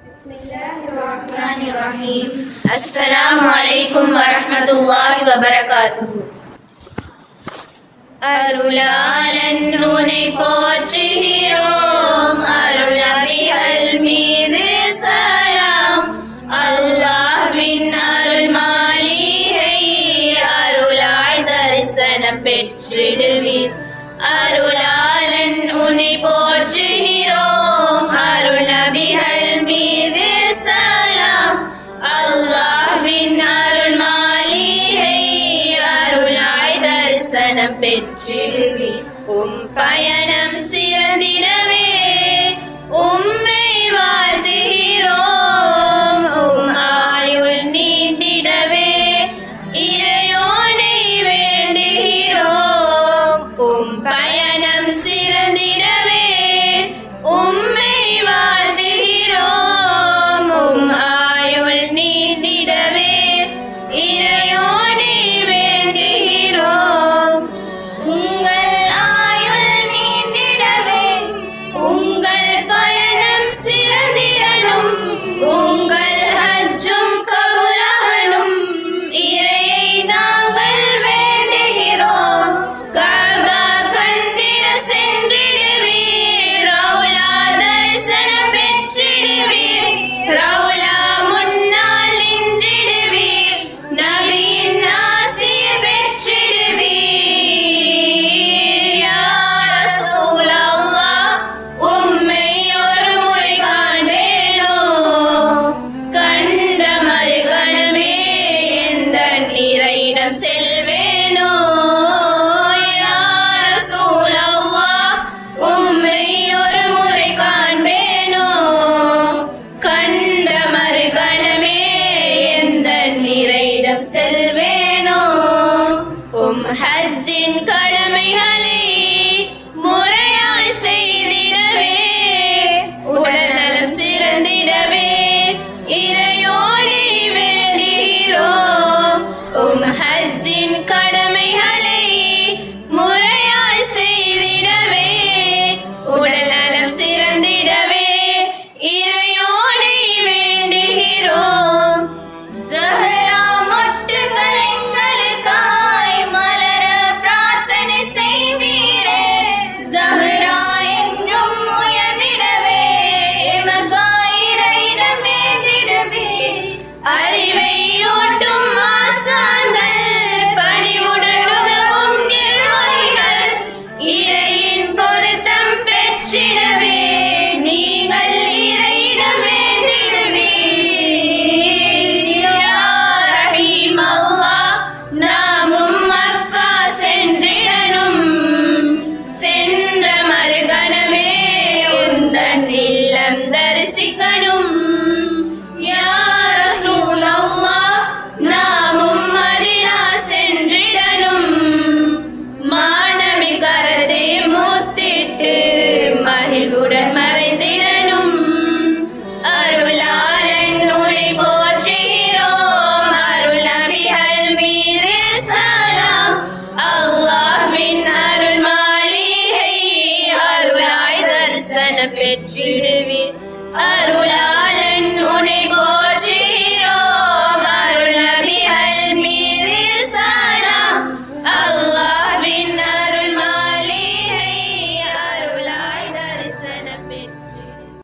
Bismillahirrahmanirrahim. Assalamualaikum warahmatullahi wabarakatuh. அருளாளன் உன்னை போற்றுகிறோம், அருள் நபிகள் மீது சலாம். அல்லாஹ்வின் அருள் மாளிகை அருளாய் தரிசனம் பெற்றிடுவீர். அருளாளன் உன்னை போற்றுகிறோம், அருள் நபிகள் மீது சலாம். அல்லாஹ்வின் அருள் மாளிகை அருளாய் தரிசனம் பெற்றிடுவீர். பயணம் சிறந்திடவே உம்மை வாழ்த்துகிறோம், ஆயுள் நீண்டிடவே இறையோனை வேண்டுகிறோம். பயணம் சிறந்திடவே உம்மை வாழ்த்துகிறோம், ஆயுள் நீண்டிடவே இறையோனை வேண்டுகிறோம். உங்கள் ஆயுள் நீண்டிடவே உங்கள் பயணம் சிறந்திடணும், உங்கள் ஹஜ்ஜும் கபூலாகணும், இறையை நாங்கள் வேண்டுகிறோம். கஅபா கண்டிட சென்றிடுவீர், ரௌலா தரிசனம் பெற்றிடுவீர், ரௌலா முன்னால் நின்றிடுவீர், நபியின் ஆசிய பெற்றிடுவீர். யா ரசூலல்லாஹ், உம்மை ஒரு முறை காண்பேனோ, கண்ட மறுகணமே எந்தன் இறையிடம் செல்வேனோ. யா ரசூலல்லாஹ், உம்மை ஒரு முறை காண்பேனோ, கண்ட மறுகணமே எந்தன் இறையிடம் செல்வேனோ. ஹஜ்ஜின் கடமைகளை முறையாய் செய்திடவே, உடல் நலம் சிறந்திடவே இறையோனை வேண்டுகிறோம். ஹஜ்ஜின் கடமைகளை முறையாய் செய்திடவே, உடல் நலம் சிறந்திடவே இறையோனை வேண்டுகிறோம். ஸஹ்ரா மொட்டுகள் எங்களுக்காய் மலர பிரார்த்தனை செய்வீரே, ஸஹ்ரா என்றும் உயர்ந்திடவே எமக்காய் இறையிடம் வேண்டிடுவீர். அறிவையூட்டும் ஆசான்கள், பணிவுடன் உதவும் நிர்வாகிகள், இறையின் பொருத்தம் பெற்றிடவே நீங்கள் இறையிடம் வேண்டிடுவீர். யா ரஹீம் அல்லாஹ், நாமும் மக்கா சென்றிடணும், சென்ற மறுகணமே உந்தன் இல்லம் தரிசிக்கணும். யா ரசூலல்லாஹ், நாமும் மதீனா சென்றிடணும், மானமி கரத்தை மூத்திட்டு மகிழ்வுடன் மறைந்திடணும். அருளாளன் உன்னை போற்றுகிறோம், அருள் நபிகள் மீது சலாம். அல்லாஹ்வின் அருள் மாளிகை அருளாய் தரிசனம் பெற்றிடுவீர். அருளாளன் உன்னை